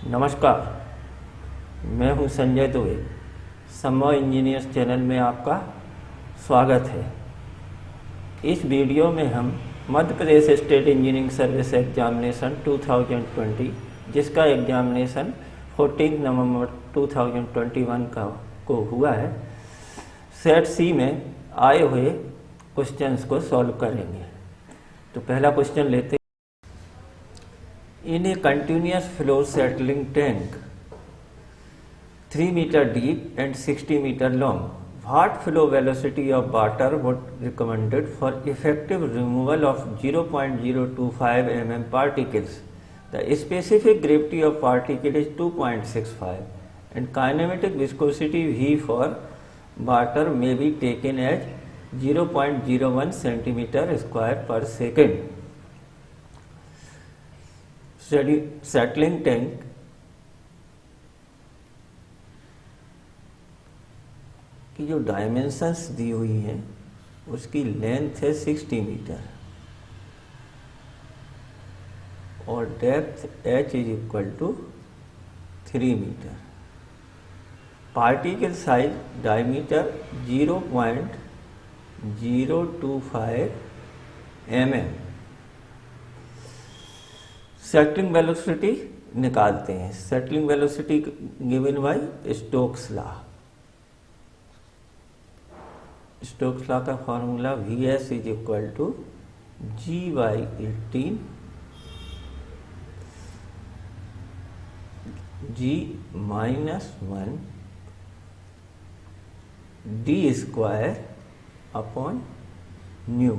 नमस्कार, मैं हूं संजय दुबे। संभव इंजीनियर्स चैनल में आपका स्वागत है। इस वीडियो में हम Madhya Pradesh state engineering service examination 2020 जिसका एग्जामिनेशन 14 नवंबर 2021 को हुआ है, सेट सी में आए हुए क्वेश्चंस को सॉल्व करेंगे। तो पहला क्वेश्चन लेते हैं। In a continuous flow settling tank 3 meter deep and 60 meter long, what flow velocity of water would recommended for effective removal of 0.025 mm particles? The specific gravity of particle is 2.65 and kinematic viscosity V for water may be taken as 0.01 centimeter square per second. Settling tank की जो dimensions दी हुई हैं उसकी length है 60 metre और depth h is equal to 3 metre. Particle size diameter 0.025 mm। Settling velocity निकालते हैं। Settling velocity given by Stokes law. Stokes law का formula Vs is equal to G/18 G-1 d square upon nu.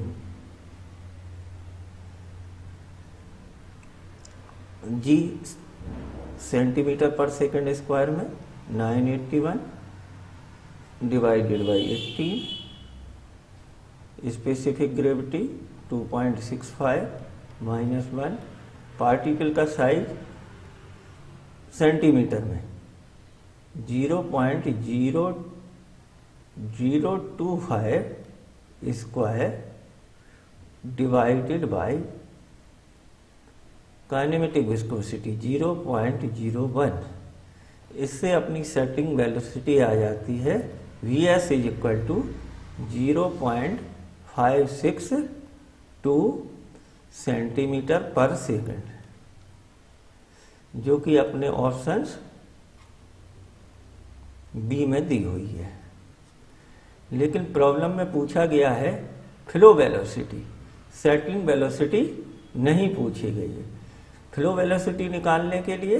G centimetre per second square में 981 divided by 18। Specific gravity 2.65 -1। Particle का size centimetre में 0.0025 square divided by kinematic viscosity 0.01। इससे अपनी setting velocity आ जाती है Vs is equal to 0.562 centimetre per second, जो कि अपने ऑप्शंस बी में दी हुई है। लेकिन प्रॉब्लम में पूछा गया है फ्लो वेलोसिटी, सेटलिंग वेलोसिटी नहीं पूछी गई है। फ्लो वेलोसिटी निकालने के लिए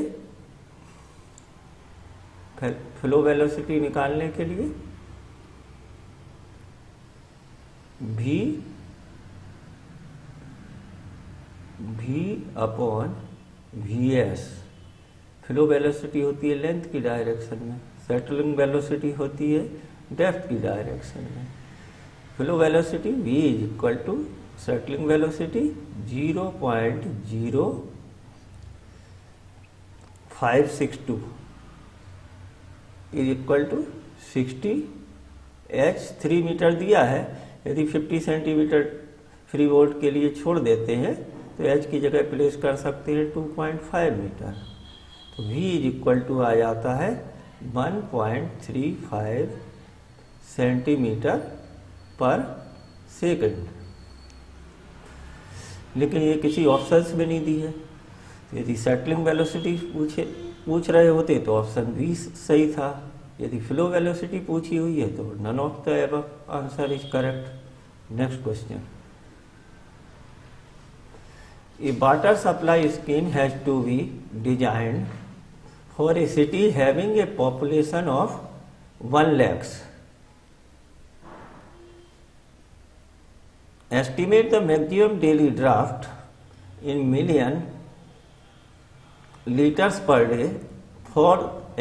V upon Vs। Flow velocity होती है लेंथ की डायरेक्शन में, सेटलिंग वेलोसिटी होती है डेप्थ की डायरेक्शन में। Flow velocity V is equal to settling velocity 0.0562 is equal to 60 h। 3 metre दिया है, यदि 50 सेंटीमीटर फ्री वोल्ट के लिए छोड़ देते हैं तो h की जगह प्लेस कर सकते हैं 2.5 मीटर। तो v इज इक्वल टू आ जाता है 1.35 सेंटीमीटर पर सेकंड। लेकिन ये किसी ऑप्शंस में नहीं दी है। यदि सेटलिंग वेलोसिटी पूछ रहे होते तो ऑप्शन बी सही था। यदि फ्लो वेलोसिटी पूछी हुई है तो none of the above answer is correct. Next question. A water supply scheme has to be designed for a city having a population of 1 lakhs। Estimate the maximum daily draft in million liters per day for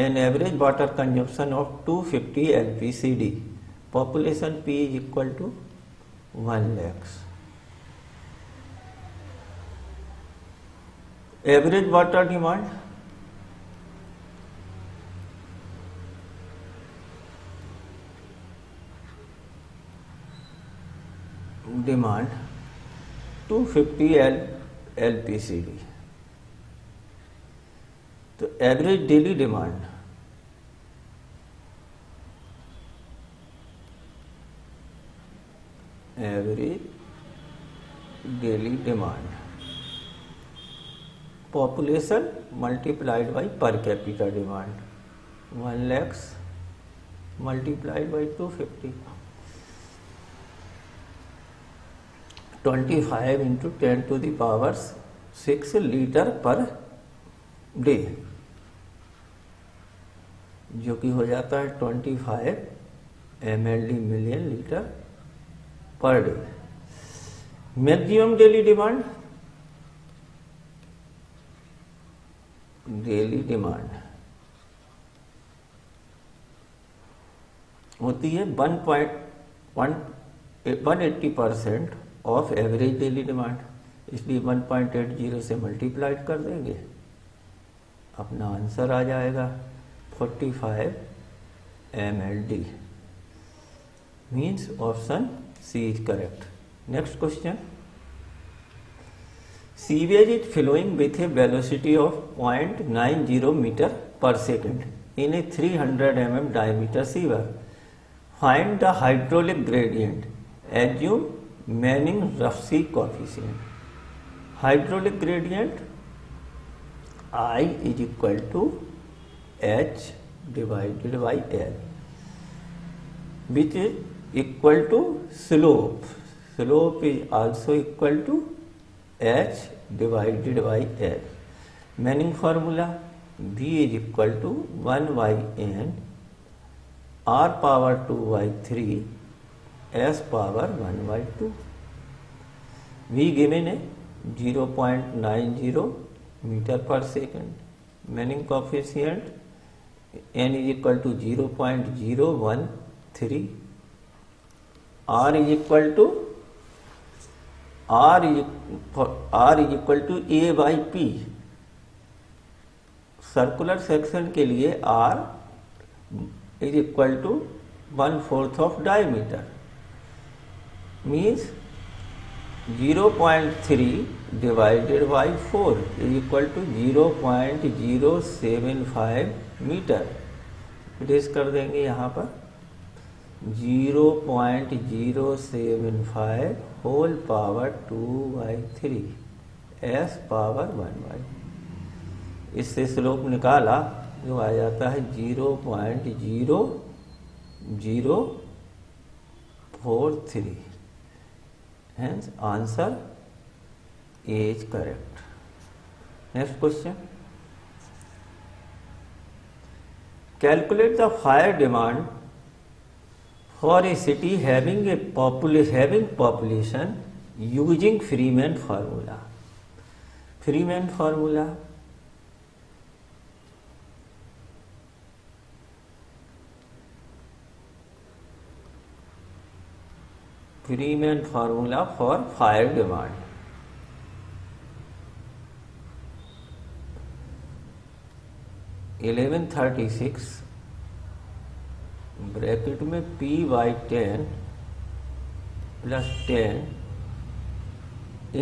an average water consumption of 250 LPCD. Population P is equal to 1 lakhs. Average water demand demand 250 LPCD। तो average daily demand, average daily demand, population multiplied by per capita demand, 1 lakhs multiplied by 250, 25 into 10⁻6 litre per day, जो कि हो जाता है 25 mld million litre per day. Maximum daily demand, daily demand होती है 180% of average daily demand, इसलिए 1.80 से multiplied कर देंगे, अपना आंसर आ जाएगा 45 mld, means option C is correct. Next question, sewage is flowing with a velocity of 0.90 metre per second in a 300 mm diameter sewer. Find the hydraulic gradient. Assume Manning-Russell coefficient. Hydraulic gradient I is equal to H divided by L, which is equal to slope. Slope is also equal to H divided by L. Manning formula, V is equal to 1 by N R power 2 by 3 S power 1 by 2. V given है 0.90 meter per second. Manning coefficient N is equal to 0.013. R is equal to A by P. Circular section के लिए R is equal to 1/4 of diameter, means 0.3 divided by 4 is equal to 0.075 metre. Replace कर देंगे यहाँ पर 0.075 whole power 2/3 S power 1/2। इससे slope निकाला जो आ जाता है 0.0043, hence answer is correct. Next question, calculate the fire demand for a city having population using Freeman formula. Freeman formula, Freeman formula for fire demand. (1136) bracket में P/10 + 10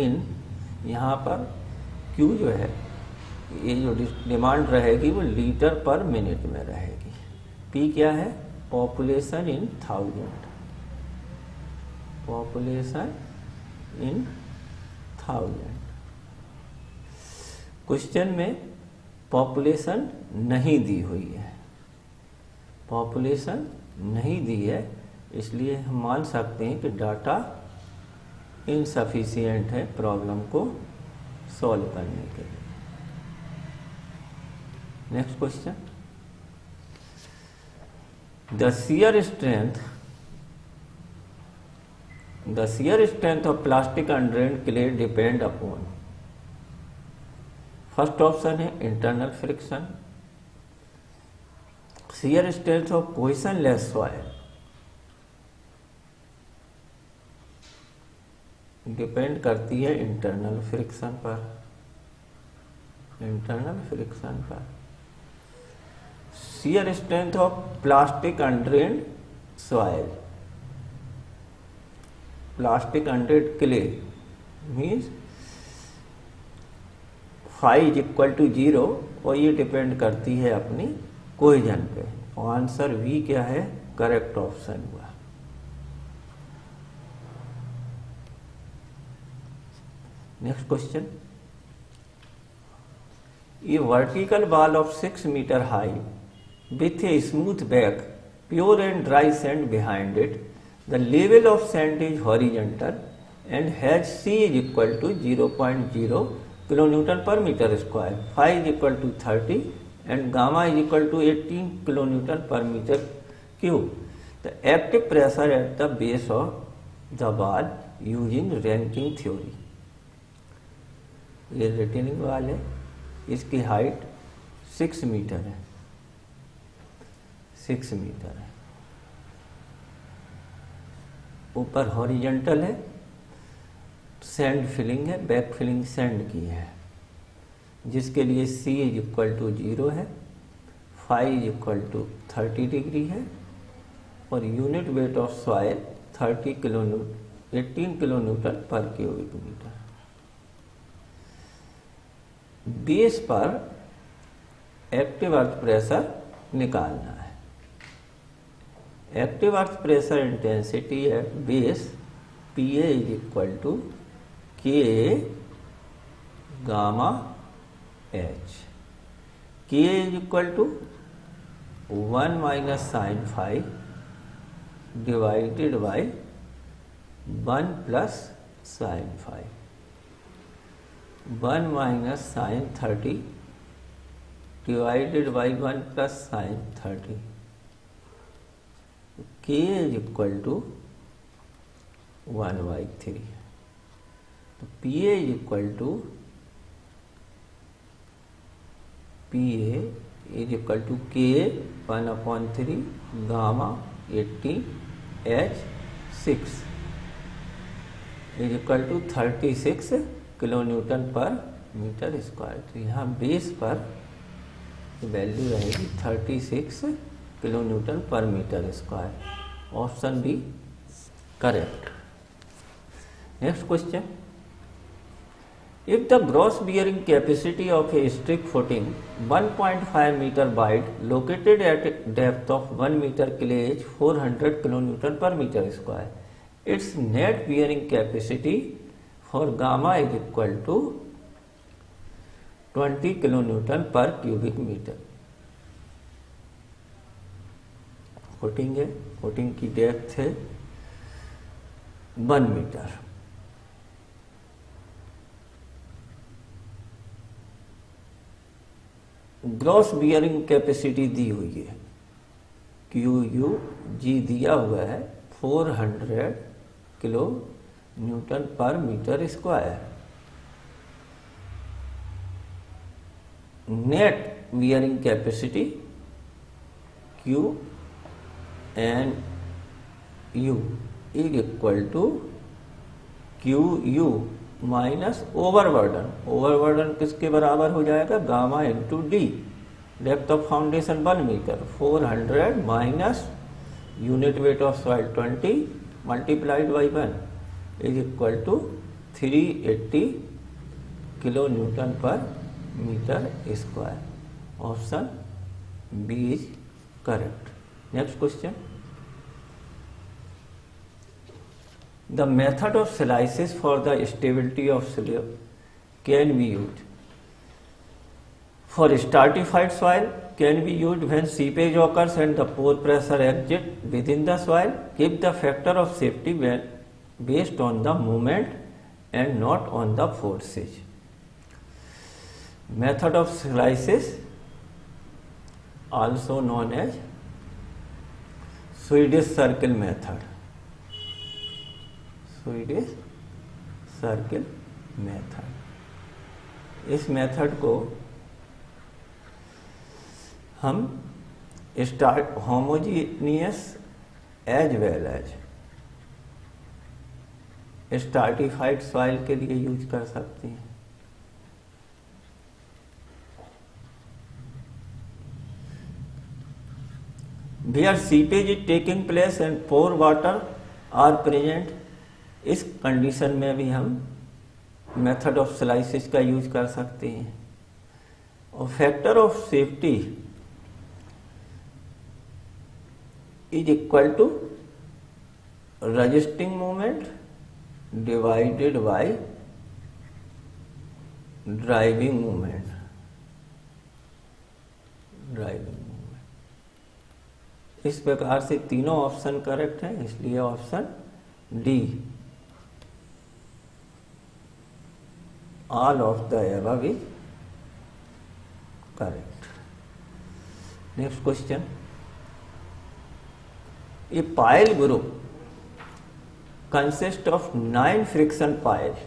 इन, यहाँ पर Q जो है, ये जो डिमांड रहेगी वो लीटर पर मिनट में रहेगी। P क्या है? Population in 1000, population in 1000। Question में पॉपुलेशन नहीं दी हुई है, पॉपुलेशन नहीं दी है, इसलिए हम मान सकते हैं कि डाटा इनसफिशिएंट है प्रॉब्लम को सॉल्व करने के लिए। Next question, the shear strength of plastic undrained clay depend upon. First option है internal friction. shear strength of cohesionless soil depend करती है इंटरनल फ्रिक्शन पर, इंटरनल फ्रिक्शन पर। shear strength of plastic undrained soil, plastic undrained clay means phi is equal to 0 और ये depend करती है अपनी कोहेजन पे। और आंसर बी क्या है, करेक्ट ऑप्शन हुआ। Next question, a vertical wall of 6 metre high with a smooth back, pure and dry sand behind it. The level of sand is horizontal and has C is equal to 0.0 kilonewton per meter square, phi is equal to 30 and gamma is equal to 18 kilonewton per meter cube. The active pressure at the base of the ball using Rankine theory. ये retaining वाल है, इसकी height 6 metre है, 6 metre है, ऊपर horizontal है, sand filling है, back filling sand की है, जिसके लिए C इज इक्वल टू 0 है, phi is equal to 30 degree है और unit weight of soil 18 kilonewton per cubic metre. Base पर एक्टिव अर्थ प्रेशर निकालना है। Active earth pressure intensity at base PA is equal to K gamma H। K is equal to 1 minus sine phi divided by 1 plus sine phi, 1 minus sine 30 divided by 1 plus sine 30। K is equal to 1/3। तो PA is equal to K 1/3 gamma 80 H 6 is equal to 36 kilonewton per metre square. तो यहाँ base पर value रहेगी 36 kilonewton per metre square. Option B correct. Next question, if the gross bearing capacity of a strip footing 1.5 metre wide located at depth of 1 metre clay is 400 kilonewton per metre square, its net bearing capacity for gamma is equal to 20 kilonewton per cubic metre. Footing है, footing की depth है 1 मीटर। Gross bearing capacity दी हुई है, QUG दिया हुआ है 400 kilo newton per metre square. Net bearing capacity Q and U is equal to QU minus overburden. Overburden किसके बराबर हो जाएगा, gamma into D. Depth of foundation 1 metre, 400 minus unit weight of soil 20 multiplied by 1 is equal to 380 kilo newton per metre square. Option B is correct. Next question, the method of slices for the stability of slab can be used for stratified soil, can be used when seepage occurs and the pore pressure exits within the soil. Give the factor of safety when based on the moment and not on the forces. Method of slices also known as Swedish circle method। Swedish circle method. इस method को हम homogeneous as well as stratified soil के लिए use कर सकते हैं। Where seepage is taking place and pore water are present, इस condition में भी हम मेथड ऑफ स्लाइसिस का यूज कर सकते हैं। Factor of safety is equal to resisting moment divided by driving moment. इस प्रकार से तीनों ऑप्शन करेक्ट हैं, इसलिए option D all of the above is correct. Next question. A pile group consists of 9 friction piles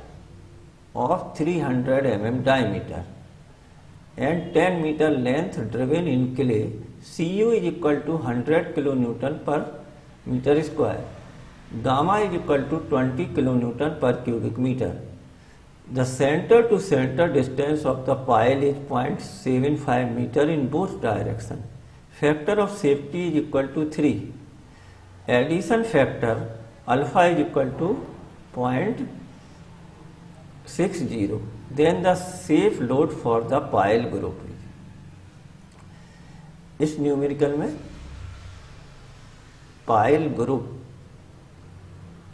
of 300 mm diameter and 10 meter length driven in clay. Cu is equal to 100 kilonewton per meter square. Gamma is equal to 20 kilonewton per cubic meter. The center to center distance of the pile is 0.75 meter in both directions. Factor of safety is equal to 3. Addition factor alpha is equal to 0.60. Then the safe load for the pile group is. इस numerical में pile group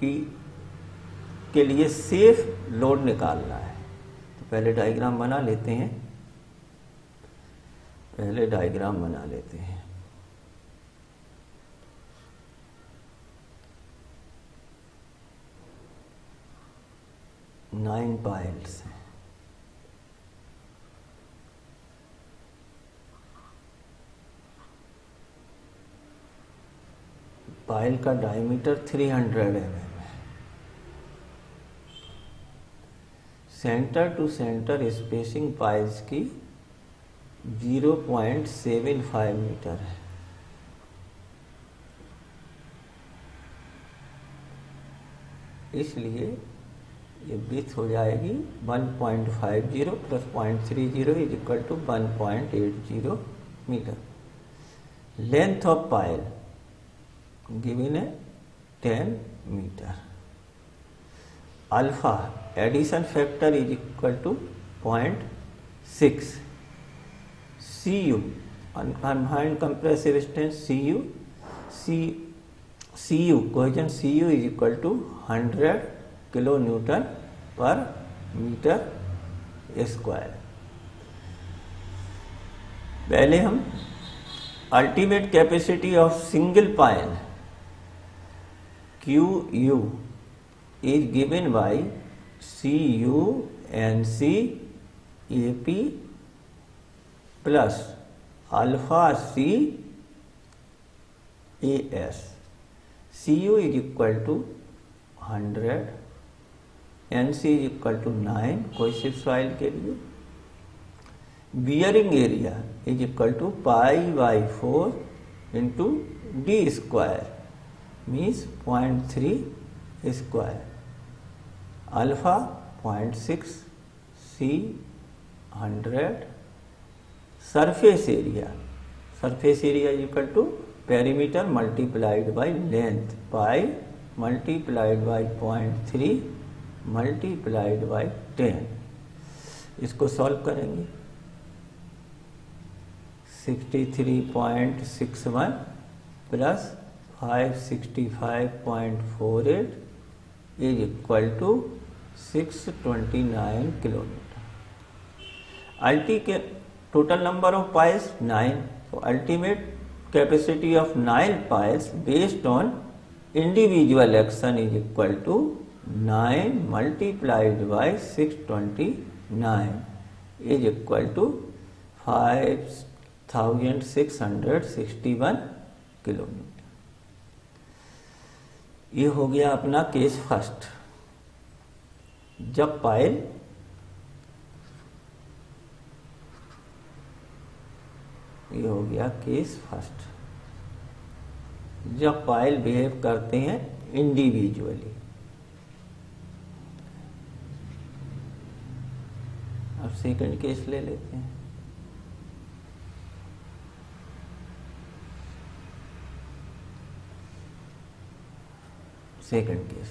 के लिए safe load निकालना है. तो पहले diagram बना लेते हैं. हैं 9 piles. पाइल का डायमीटर 300 mm है. Centre to centre spacing piles की 0.75 मीटर है. इसलिए ये विड्थ हो जाएगी 1.50 plus 0.30 is equal to 1.80 metre. Length of pile given है 10 metre. Alpha adhesion factor is equal to 0.6. Cu unconfined compressive strength Cu coefficient Cu is equal to 100 kilo newton per metre square. पहले हम ultimate capacity of single pile Qu is given by CuNc AP plus alpha C AS. Cu is equal to 100, NC is equal to 9 cohesive soil के लिए. Bearing area is equal to π/4 into D square means 0.3 square. Alpha 0.6 C 100. Surface area is equal to perimeter multiplied by length pi multiplied by 0.3 multiplied by 10. इसको solve करेंगे. 63.61 plus 565.48 is equal to 629 kilometre. अल्टी के total number of piles 9. तो ultimate capacity of 9 piles based on individual action is equal to 9 multiplied by 629 is equal to 5661 kilometre. ये हो गया अपना case first. जब पाइल ये हो गया केस फर्स्ट. जब पाइल बिहेव करते हैं इंडिविजुअली. अब सेकंड केस ले लेते हैं. Second case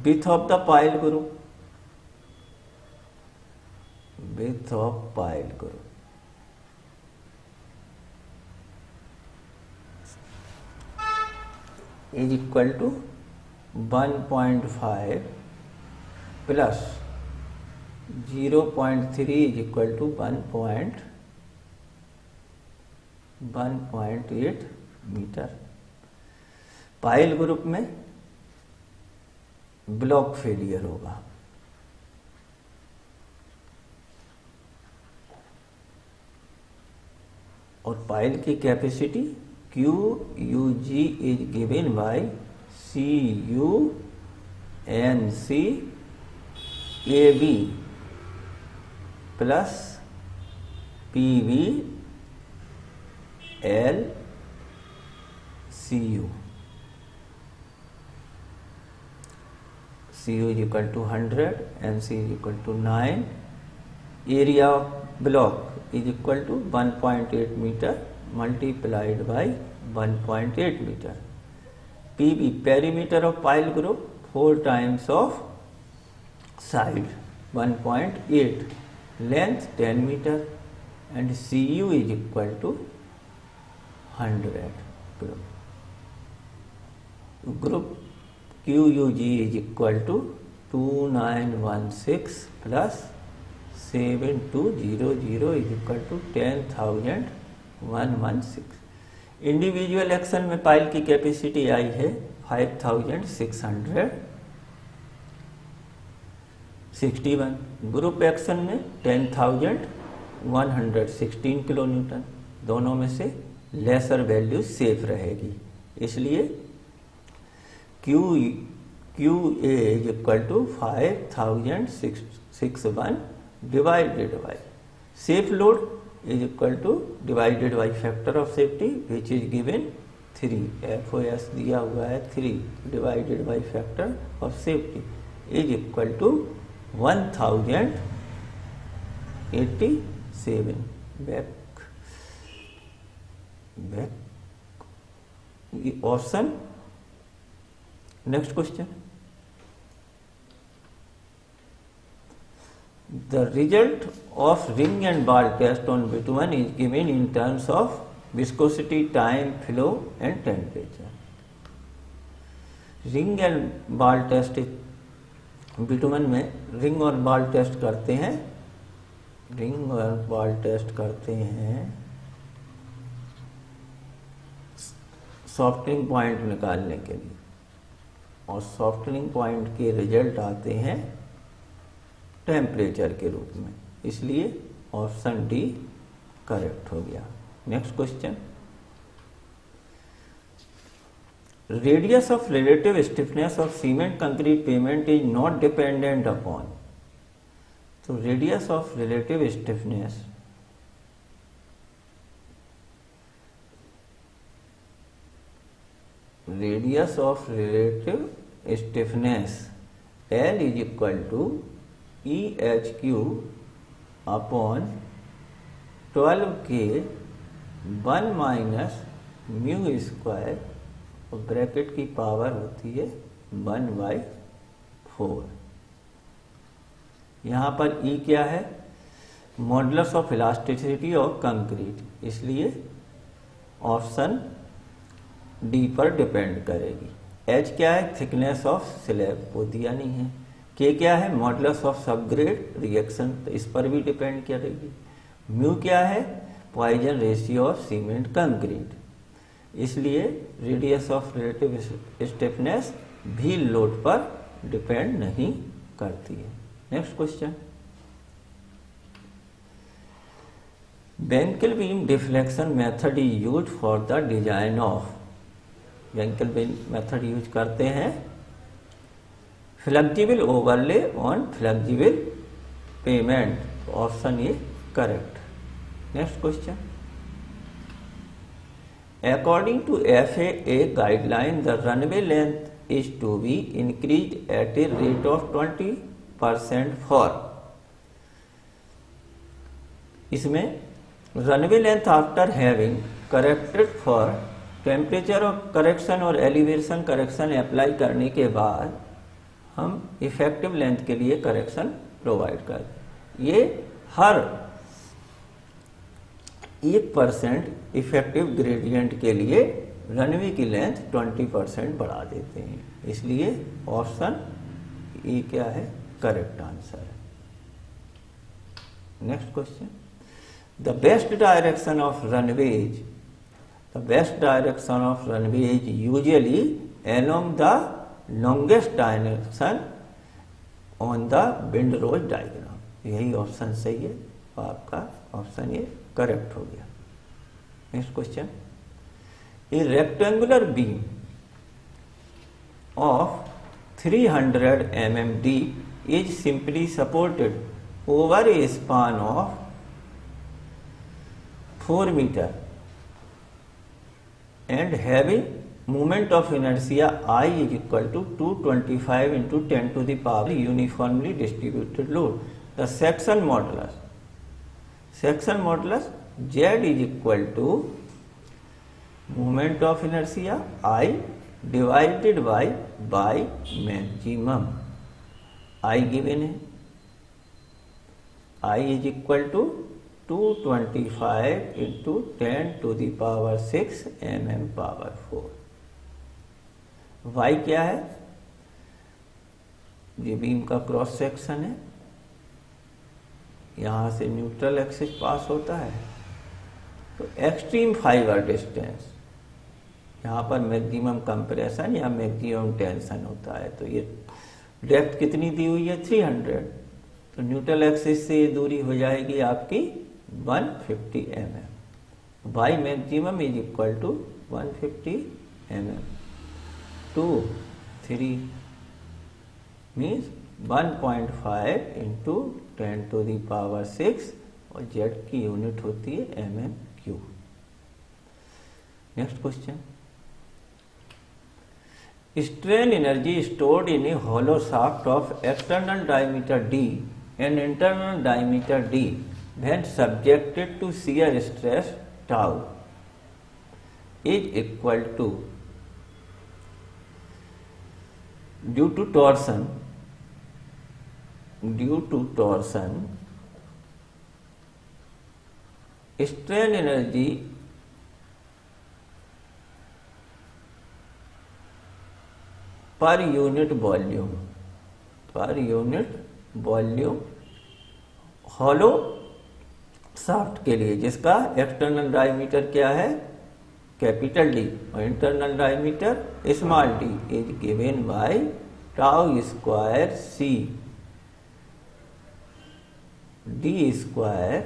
width of the pile group width of pile group. Is equal to 1.5 plus 0.3 is equal to 1.8 metre. Pile group में ब्लॉक फेलियर होगा। और पाइल की capacity QUG is given by CUNCAB plus PVLCU। CU is equal to 100, NC is equal to 9, area of block is equal to 1.8 meter multiplied by 1.8 meter. PV perimeter of pile group 4 times of side 1.8, length 10 meter, and CU is equal to 100. Group QUG is equal to 2916 plus 7200 is equal to 10,116। Individual action में pile की capacity I है 5661, group action में 10,116 kilo Newton. दोनों में से laser value safe रहेगी, इसलिए QA is equal to 5061 divided by safe load is equal to divided by factor of safety which is given 3, FOS दिया हुआ है 3 divided by factor of safety is equal to 1087। Back option. Next question. The result of ring and ball test on bitumen is given in terms of viscosity, time, flow and temperature. Ring and ball test bitumen में ring और ball test करते हैं, ring और ball test करते हैं softening point निकालने के लिए, और सॉफ्टनिंग पॉइंट के रिजल्ट आते हैं टेम्परेचर के रूप में, इसलिए ऑप्शन डी करेक्ट हो गया। Next question. Radius of relative stiffness of cement concrete pavement is not dependent upon. तो radius of relative stiffness L is equal to EHQ upon 12K 1 minus mu square, और bracket की power होती है 1/4। यहाँ पर E क्या है? Modulus of elasticity of concrete, इसलिए ऑप्शन डी पर डिपेंड करेगी। H क्या है? थिकनेस ऑफ स्लैब, वो दिया नहीं है। K क्या है? मॉडुलस ऑफ सबग्रेड रिएक्शन, तो इस पर भी डिपेंड करेगी। म्यू क्या है? Poisson ratio of cement concrete, इसलिए रेडियस ऑफ रिलेटिव स्टिफनेस भी लोड पर डिपेंड नहीं करती है। Next question. Benkelman beam deflection method is use for the design of. Benkelman beam method use करते हैं flexible overlay on flexible pavement, option A correct. Next question. According to FAA guideline, the runway length is to be increased at a rate of 20% for। इसमें runway length after having corrected for temperature of correction और elevation correction apply करने के बाद हम effective length के लिए correction provide करते हैं। ये हर 1% इफेक्टिव ग्रेडियंट के लिए रनवे की लेंथ 20% बढ़ा देते हैं, इसलिए ऑप्शन ए क्या है, करेक्ट आंसर है। Next question, the best direction of runways, the best direction of runways usually along the longest direction on the wind rose diagram, यही ऑप्शन सही है, तो आपका ऑप्शन ये करेक्ट हो गया। Next question, a rectangular beam of 300 mm deep is simply supported over a span of 4 meter and having moment of inertia I is equal to 225 into 10 to the power uniformly distributed load. The section modulus Z is equal to moment of inertia I divided by maximum. I given है, I is equal to 225 into 10 to the power 6 mm power 4. y क्या है, ये beam का cross section है, यहां से neutral axis pass होता है, तो एक्सट्रीम फाइबर डिस्टेंस, यहाँ पर मैक्सिमम कंप्रेशन या मैक्सिमम टेंशन होता है, तो ये डेप्थ कितनी दी हुई है 300, तो न्यूट्रल एक्सिस से ये दूरी हो जाएगी आपकी 150 mm। y maximum is equal to 150 mm to 3 means 1.5 into 10 to the power 6 और z की यूनिट होती है mm3। Next question, strain energy stored in a hollow shaft of external diameter d and internal diameter d when subjected to shear stress tau is equal to due to torsion strain energy पर unit volume hollow shaft के लिए, जिसका external diameter क्या है capital D और internal diameter small D, is given by tau square C D square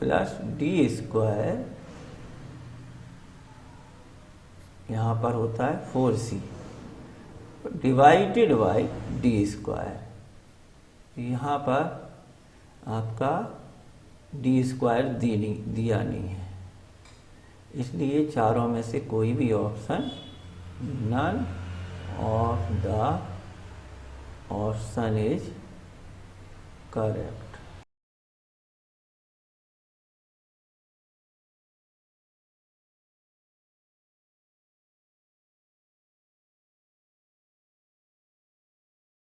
plus D square, यहां पर होता है 4c divided by D square. यहाँ पर आपका डी स्क्वायर दिया नहीं है, इसलिए चारों में से कोई भी option, none of the option is correct.